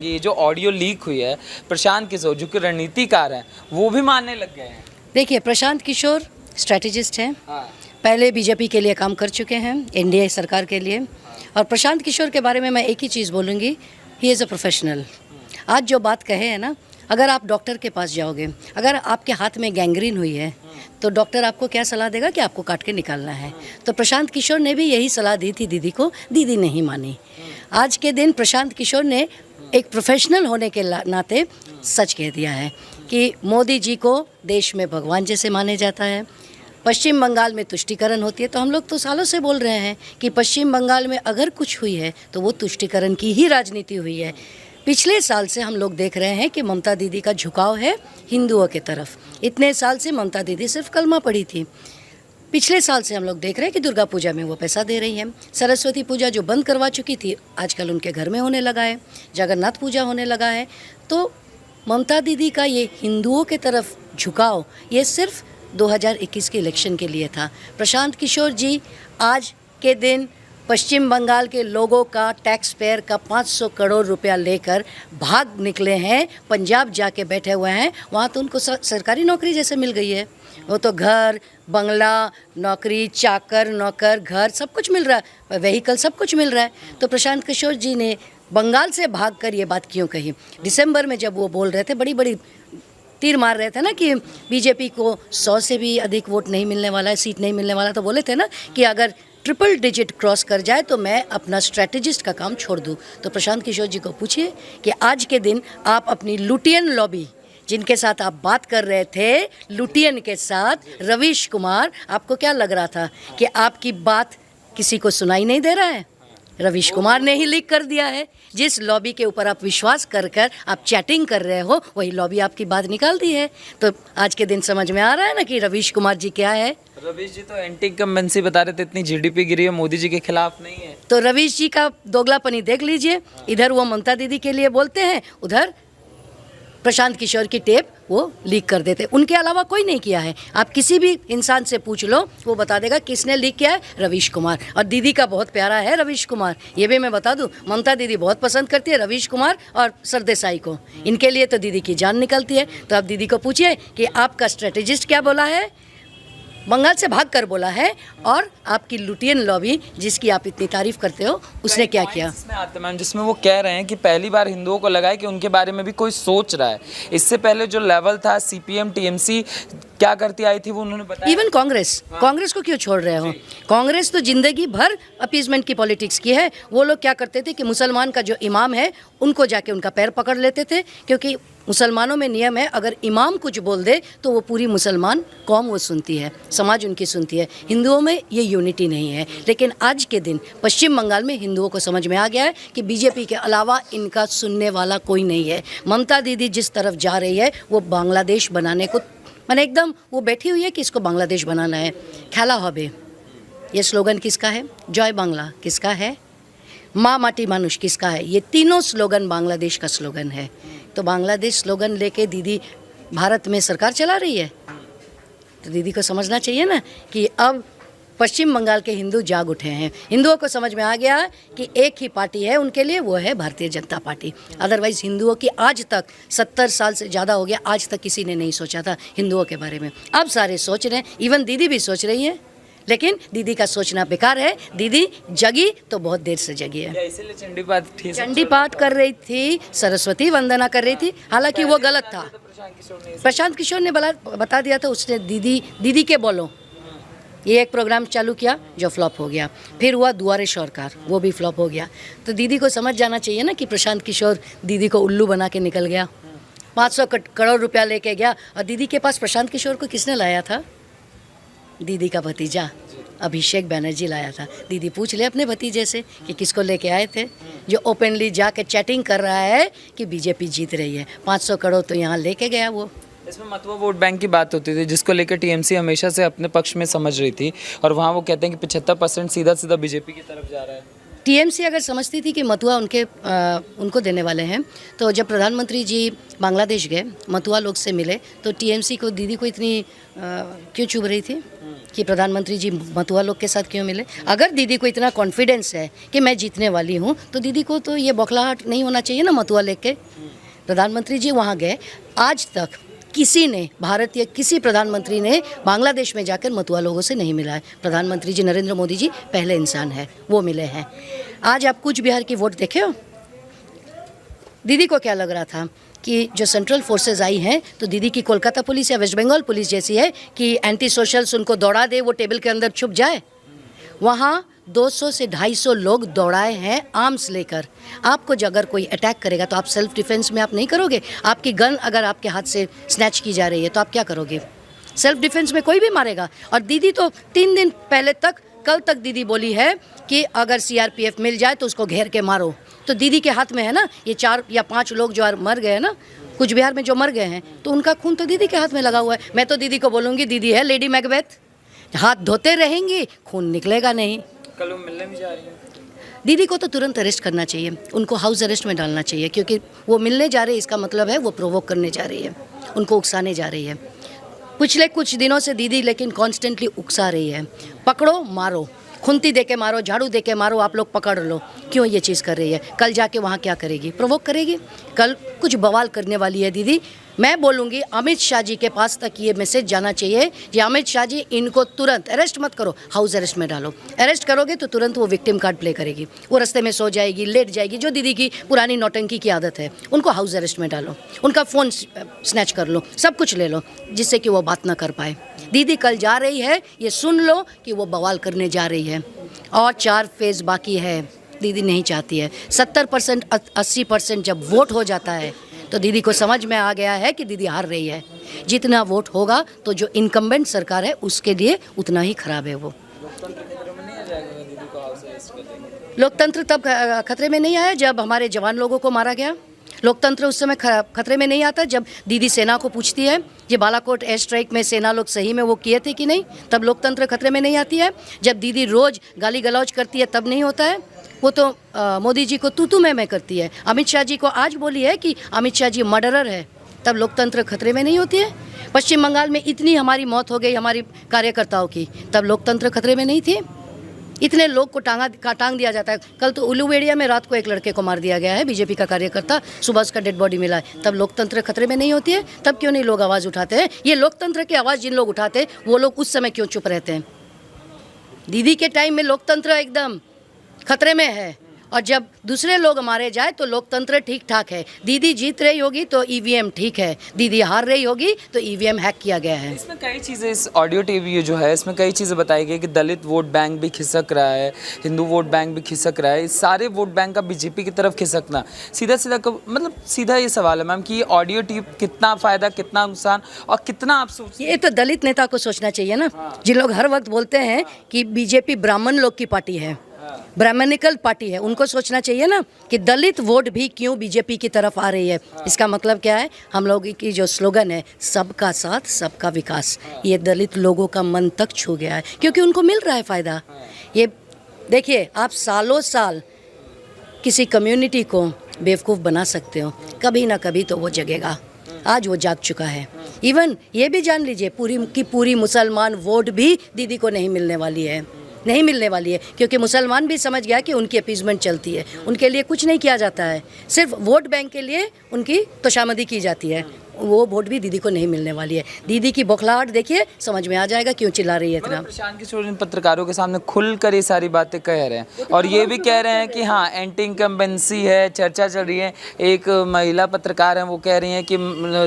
ये जो audio leak हुई है प्रशांत किशोर जो कि रणनीतिकार हैं वो भी मानने लग गए हैं। देखिए, प्रशांत किशोर स्ट्रैटेजिस्ट हैं। हाँ। पहले बीजेपी के लिए काम कर चुके हैं, एनडीए सरकार के लिए। और प्रशांत किशोर के बारे में मैं एक ही चीज़ बोलूँगी, ही इज़ अ प्रोफेशनल। आज जो बात कहे है ना, अगर आप डॉक्टर के पास जाओगे, अगर आपके हाथ में गैंग्रीन हुई है तो डॉक्टर आपको क्या सलाह देगा कि आपको काट के निकालना है। तो प्रशांत किशोर ने भी यही सलाह दी थी दीदी को, दीदी नहीं मानी। आज के दिन प्रशांत किशोर ने एक प्रोफेशनल होने के नाते सच कह दिया है कि मोदी जी को देश में भगवान जैसे माने जाता है। पश्चिम बंगाल में तुष्टीकरण होती है, तो हम लोग तो सालों से बोल रहे हैं कि पश्चिम बंगाल में अगर कुछ हुई है तो वो तुष्टीकरण की ही राजनीति हुई है। पिछले साल से हम लोग देख रहे हैं कि ममता दीदी का झुकाव है हिंदुओं के तरफ। इतने साल से ममता दीदी सिर्फ कलमा पढ़ी थी। पिछले साल से हम लोग देख रहे हैं कि दुर्गा पूजा में वो पैसा दे रही है। सरस्वती पूजा जो बंद करवा चुकी थी आजकल उनके घर में होने लगा है। जगन्नाथ पूजा होने लगा है। तो ममता दीदी का ये हिंदुओं के तरफ झुकाव ये सिर्फ 2021 के इलेक्शन के लिए था। प्रशांत किशोर जी आज के दिन पश्चिम बंगाल के लोगों का टैक्स पेयर का 500 करोड़ रुपया लेकर भाग निकले हैं। पंजाब जाके बैठे हुए हैं, वहाँ तो उनको सरकारी नौकरी जैसे मिल गई है। वो तो घर बंगला नौकरी चाकर नौकर घर सब कुछ मिल रहा है, व्हीकल सब कुछ मिल रहा है। तो प्रशांत किशोर जी ने बंगाल से भागकर ये बात क्यों कही? दिसंबर में जब वो बोल रहे थे, बड़ी बड़ी तीर मार रहे थे ना कि बीजेपी को 100 से भी अधिक वोट नहीं मिलने वाला है, सीट नहीं मिलने वाला, तो बोले थे ना कि अगर ट्रिपल डिजिट क्रॉस कर जाए तो मैं अपना स्ट्रैटेजिस्ट का काम छोड़ दूं। तो प्रशांत किशोर जी को पूछिए कि आज के दिन आप अपनी लुटियन लॉबी, जिनके साथ आप बात कर रहे थे, लुटियन के साथ रवीश कुमार, आपको क्या लग रहा था कि आपकी बात किसी को सुनाई नहीं दे रहा है? रवीश कुमार ने ही लीक कर दिया है। जिस लॉबी के ऊपर आप विश्वास कर आप चैटिंग कर रहे हो, वही लॉबी आपकी बात निकाल दी है। तो आज के दिन समझ में आ रहा है ना कि रवीश कुमार जी क्या है। रवीश जी तो एंटी इनकम्बेंसी बता रहे थे, इतनी जीडीपी गिरी है, मोदी जी के खिलाफ नहीं है। तो रवीश जी का दोगलापनी देख लीजिए। इधर वो ममता दीदी के लिए बोलते हैं, उधर प्रशांत किशोर की टेप वो लीक कर देते। उनके अलावा कोई नहीं किया है। आप किसी भी इंसान से पूछ लो, वो बता देगा किसने लीक किया है, रवीश कुमार। और दीदी का बहुत प्यारा है रवीश कुमार, ये भी मैं बता दूं। ममता दीदी बहुत पसंद करती है रवीश कुमार और सरदेसाई को। इनके लिए तो दीदी की जान निकलती है। तो आप दीदी को पूछिए कि आपका स्ट्रेटेजिस्ट क्या बोला है, बंगाल से भाग कर बोला है, और आपकी लुटियन लॉबी जिसकी आप इतनी तारीफ करते हो उसने क्या किया। इसमें आते मैम, जिसमें वो कह रहे हैं कि पहली बार हिंदुओं को लगा है कि उनके बारे में भी कोई सोच रहा है। इससे पहले जो लेवल था सीपीएम टीएमसी क्या करती आई थी वो उन्होंने बताया। इवन कांग्रेस को क्यों छोड़ रहे हो? कांग्रेस तो जिंदगी भर अपीजमेंट की पॉलिटिक्स की है। वो लोग क्या करते थे कि मुसलमान का जो इमाम है उनको जाके उनका पैर पकड़ लेते थे, क्योंकि मुसलमानों में नियम है अगर इमाम कुछ बोल दे तो वो पूरी मुसलमान कौम वो सुनती है, समाज उनकी सुनती है। हिंदुओं में ये यूनिटी नहीं है। लेकिन आज के दिन पश्चिम बंगाल में हिंदुओं को समझ में आ गया है कि बीजेपी के अलावा इनका सुनने वाला कोई नहीं है। ममता दीदी जिस तरफ जा रही है वो बांग्लादेश बनाने को, मैंने एकदम वो बैठी हुई है कि इसको बांग्लादेश बनाना है। खेला हबे ये स्लोगन किसका है? जय बांग्ला किसका है? माँ माटी मानुष किसका है? ये तीनों स्लोगन बांग्लादेश का स्लोगन है। तो बांग्लादेश स्लोगन लेके दीदी भारत में सरकार चला रही है। तो दीदी को समझना चाहिए ना कि अब पश्चिम बंगाल के हिंदू जाग उठे हैं। हिंदुओं को समझ में आ गया कि एक ही पार्टी है उनके लिए, वो है भारतीय जनता पार्टी। अदरवाइज़ हिंदुओं की आज तक 70 साल से ज़्यादा हो गया, आज तक किसी ने नहीं सोचा था हिंदुओं के बारे में। अब सारे सोच रहे हैं, इवन दीदी भी सोच रही है। लेकिन दीदी का सोचना बेकार है। दीदी जगी तो बहुत देर से जगी है। इसीलिए चंडी पाठ कर रही थी, सरस्वती वंदना कर रही थी, हालांकि वो गलत था। प्रशांत किशोर ने बता दिया था, उसने दीदी के बोलो ये एक प्रोग्राम चालू किया जो फ्लॉप हो गया। फिर हुआ दुआरे सरकार, वो भी फ्लॉप हो गया। तो दीदी को समझ जाना चाहिए ना कि प्रशांत किशोर दीदी को उल्लू बना के निकल गया। 500 करोड़ रुपया लेके गया। और दीदी के पास प्रशांत किशोर को किसने लाया था? दीदी का भतीजा अभिषेक बैनर्जी लाया था। दीदी पूछ ले अपने भतीजे से कि किसको लेके आए थे, जो ओपनली जाके चैटिंग कर रहा है कि बीजेपी जीत रही है। 500 करोड़ तो यहाँ लेके गया वो। इसमें मतवा वोट बैंक की बात होती थी, जिसको लेकर टीएमसी हमेशा से अपने पक्ष में समझ रही थी, और वहाँ वो कहते हैं कि 75% सीधा सीधा बीजेपी की तरफ जा रहा है। टीएमसी अगर समझती थी कि मथुआ उनको देने वाले हैं, तो जब प्रधानमंत्री जी बांग्लादेश गए, मथुआ लोग से मिले, तो टीएमसी को दीदी को इतनी क्यों चुभ रही थी कि प्रधानमंत्री जी मथुआ लोग के साथ क्यों मिले? अगर दीदी को इतना कॉन्फिडेंस है कि मैं जीतने वाली हूँ, तो दीदी को तो ये बौखलाहट नहीं होना चाहिए ना मथुआ लेके। प्रधानमंत्री जी वहाँ गए, आज तक किसी ने, भारतीय किसी प्रधानमंत्री ने बांग्लादेश में जाकर मथुआ लोगों से नहीं मिला है। प्रधानमंत्री जी नरेंद्र मोदी जी पहले इंसान हैं, वो मिले हैं। आज आप कूच बिहार की वोट देखे हो? दीदी को क्या लग रहा था कि जो सेंट्रल फोर्सेस आई हैं, तो दीदी की कोलकाता पुलिस या वेस्ट बंगाल पुलिस जैसी है कि एंटी सोशल्स उनको दौड़ा दे, वो टेबल के अंदर छुप जाए? वहाँ 200 से 250 लोग दौड़ाए हैं आर्म्स लेकर। आपको अगर कोई अटैक करेगा तो आप सेल्फ डिफेंस में आप नहीं करोगे? आपकी गन अगर आपके हाथ से स्नैच की जा रही है तो आप क्या करोगे? सेल्फ डिफेंस में कोई भी मारेगा। और दीदी तो 3 दिन पहले तक, कल तक दीदी बोली है कि अगर सीआरपीएफ मिल जाए तो उसको घेर के मारो। तो दीदी के हाथ में है ना, ये 4 या 5 लोग जो मर गए हैं ना कुछ बिहार में, जो मर गए हैं, तो उनका खून तो दीदी के हाथ में लगा हुआ है। मैं तो दीदी को बोलूँगी, दीदी है लेडी मैकबेथ, हाथ धोते रहेंगी, खून निकलेगा नहीं। कल वो मिलने भी जा रही है। दीदी को तो तुरंत अरेस्ट करना चाहिए, उनको हाउस अरेस्ट में डालना चाहिए, क्योंकि वो मिलने जा रही है, इसका मतलब है वो प्रोवोक करने जा रही है, उनको उकसाने जा रही है। पिछले कुछ दिनों से दीदी लेकिन कॉन्स्टेंटली उकसा रही है, पकड़ो मारो, खुंती दे के मारो, झाड़ू दे के मारो, आप लोग पकड़ लो। क्यों ये चीज़ कर रही है? कल जाके वहाँ क्या करेगी? प्रोवोक करेगी। कल कुछ बवाल करने वाली है दीदी। मैं बोलूँगी अमित शाह जी के पास तक ये मैसेज जाना चाहिए कि अमित शाह जी, इनको तुरंत अरेस्ट मत करो, हाउस अरेस्ट में डालो। अरेस्ट करोगे तो तुरंत वो विक्टिम कार्ड प्ले करेगी, वो रास्ते में सो जाएगी, लेट जाएगी, जो दीदी की पुरानी नौटंकी की आदत है। उनको हाउस अरेस्ट में डालो, उनका फ़ोन स्नैच कर लो, सब कुछ ले लो, जिससे कि वो बात ना कर पाए। दीदी कल जा रही है, ये सुन लो कि वो बवाल करने जा रही है। और 4 फेज़ बाकी है, दीदी नहीं चाहती है। 70% 80% जब वोट हो जाता है तो दीदी को समझ में आ गया है कि दीदी हार रही है। जितना वोट होगा तो जो इनकम्बेंट सरकार है उसके लिए उतना ही खराब है वो। लोकतंत्र तब खतरे में नहीं आया जब हमारे जवान लोगों को मारा गया। लोकतंत्र उस समय खतरे में नहीं आता जब दीदी सेना को पूछती है ये बालाकोट एयर स्ट्राइक में सेना लोग सही में वो किए थे कि नहीं, तब लोकतंत्र खतरे में नहीं आती है। जब दीदी रोज़ गाली गलौज करती है तब नहीं होता है। वो तो मोदी जी को तू मैं करती है। अमित शाह जी को आज बोली है कि अमित शाह जी मर्डरर है, तब लोकतंत्र खतरे में नहीं होती है। पश्चिम बंगाल में इतनी हमारी मौत हो गई हमारी कार्यकर्ताओं की, तब लोकतंत्र खतरे में नहीं थी। इतने लोग को टांग दिया जाता है। कल तो उलूवेड़िया में रात को एक लड़के को मार दिया गया है, बीजेपी का कार्यकर्ता, सुबह उसका डेड बॉडी मिला है। तब लोकतंत्र खतरे में नहीं होती है? तब क्यों नहीं लोग आवाज़ उठाते हैं? ये लोकतंत्र की आवाज़ जिन लोग उठाते हैं वो लोग उस समय क्यों चुप रहते हैं? दीदी के टाइम में लोकतंत्र एकदम खतरे में है, और जब दूसरे लोग मारे जाए तो लोकतंत्र ठीक ठाक है। दीदी जीत रही होगी तो ईवीएम ठीक है, दीदी हार रही होगी तो ईवीएम हैक किया गया है। इसमें कई चीज़ें, इस ऑडियो टीवी जो है इसमें कई चीज़ें बताई गई कि दलित वोट बैंक भी खिसक रहा है, हिंदू वोट बैंक भी खिसक रहा है। इस सारे वोट बैंक का बीजेपी की तरफ खिसकना मतलब सीधा ये सवाल है मैम कि ये ऑडियो टीप कितना फ़ायदा, कितना नुकसान और कितना आप सोच, ये तो दलित नेता को सोचना चाहिए ना। जिन लोग हर वक्त बोलते हैं कि बीजेपी ब्राह्मण लोग की पार्टी है, ब्राह्मणिकल पार्टी है, उनको सोचना चाहिए ना कि दलित वोट भी क्यों बीजेपी की तरफ आ रही है। इसका मतलब क्या है? हम लोगों की जो स्लोगन है सबका साथ सबका विकास, ये दलित लोगों का मन तक छू गया है, क्योंकि उनको मिल रहा है फ़ायदा। ये देखिए, आप सालों साल किसी कम्युनिटी को बेवकूफ़ बना सकते हो, कभी ना कभी तो वो जगेगा। आज वो जाग चुका है। इवन ये भी जान लीजिए पूरी की पूरी मुसलमान वोट भी दीदी को नहीं मिलने वाली है, नहीं मिलने वाली है, क्योंकि मुसलमान भी समझ गया कि उनकी अपीजमेंट चलती है, उनके लिए कुछ नहीं किया जाता है, सिर्फ वोट बैंक के लिए उनकी तोशामदी की जाती है। वो वोट भी दीदी को नहीं मिलने वाली है। दीदी की बौखलाहट देखिए, समझ में आ जाएगा क्यों चिल्ला रही है इतना। प्रशांत किशोर इन पत्रकारों के सामने खुलकर ये सारी बातें कह रहे हैं और ये भी कह रहे हैं कि हाँ एंटी इनकम्बेंसी है, चर्चा चल रही है। एक महिला पत्रकार हैं, वो कह रही हैं कि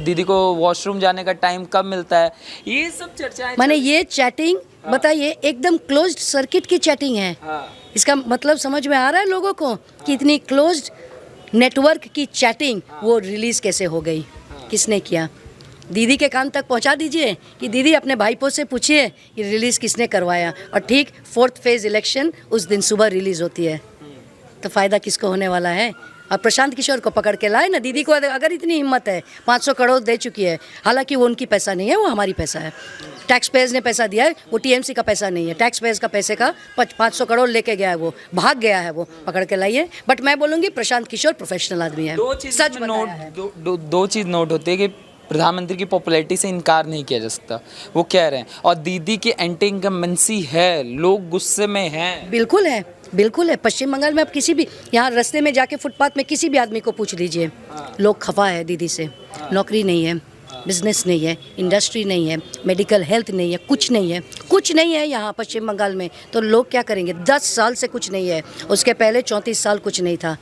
दीदी को वॉशरूम जाने का टाइम कब मिलता है। ये सब चर्चाएं, माने ये चैटिंग बताइए एकदम क्लोज्ड सर्किट की चैटिंग है। इसका मतलब समझ में आ रहा है लोगों को कि इतनी क्लोज्ड नेटवर्क की चैटिंग वो रिलीज़ कैसे हो गई, किसने किया? दीदी के कान तक पहुंचा दीजिए कि दीदी अपने भाईपों से पूछिए कि रिलीज़ किसने करवाया। और ठीक 4th फेज़ इलेक्शन उस दिन सुबह रिलीज़ होती है, तो फ़ायदा किसको होने वाला है? और प्रशांत किशोर को पकड़ के लाए ना। दीदी को अगर इतनी हिम्मत है, 500 करोड़ दे चुकी है, हालांकि वो उनकी पैसा नहीं है, वो हमारी पैसा है, टैक्स पेयर्स ने पैसा दिया है, वो टीएमसी का पैसा नहीं है, टैक्स पेयर्स का पैसे का 500 करोड़ लेके गया है, वो भाग गया है, वो पकड़ के लाइए। बट मैं बोलूँगी प्रशांत किशोर प्रोफेशनल आदमी है, सच बताया है। दो चीज़ नोट होती है कि प्रधानमंत्री की पॉपुलैरिटी से इनकार नहीं किया जा सकता, वो कह रहे हैं, और दीदी की एंटी इनकम्बेंसी है, लोग गुस्से में हैं। बिल्कुल है, बिल्कुल है। पश्चिम बंगाल में आप किसी भी यहाँ रास्ते में जाके फुटपाथ में किसी भी आदमी को पूछ लीजिए, लोग खफा है दीदी से। नौकरी नहीं है, बिजनेस नहीं है, इंडस्ट्री नहीं है, मेडिकल हेल्थ नहीं है, कुछ नहीं है, कुछ नहीं है यहाँ पश्चिम बंगाल में। तो लोग क्या करेंगे? 10 साल से कुछ नहीं है, उसके पहले 34 साल कुछ नहीं था।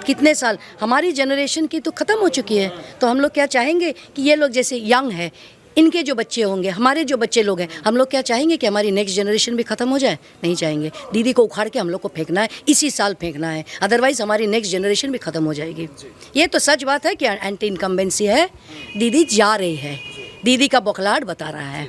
कितने साल हमारी जनरेशन की तो ख़त्म हो चुकी है। तो हम लोग क्या चाहेंगे कि ये लोग जैसे यंग है, इनके जो बच्चे होंगे, हमारे जो बच्चे लोग हैं, हम लोग क्या चाहेंगे कि हमारी नेक्स्ट जनरेशन भी ख़त्म हो जाए? नहीं चाहेंगे। दीदी को उखाड़ के हम लोग को फेंकना है, इसी साल फेंकना है, अदरवाइज़ हमारी नेक्स्ट जनरेशन भी ख़त्म हो जाएगी। ये तो सच बात है कि एंटी इनकम्बेंसी है, दीदी जा रही है, दीदी का बौखलाहट बता रहा है।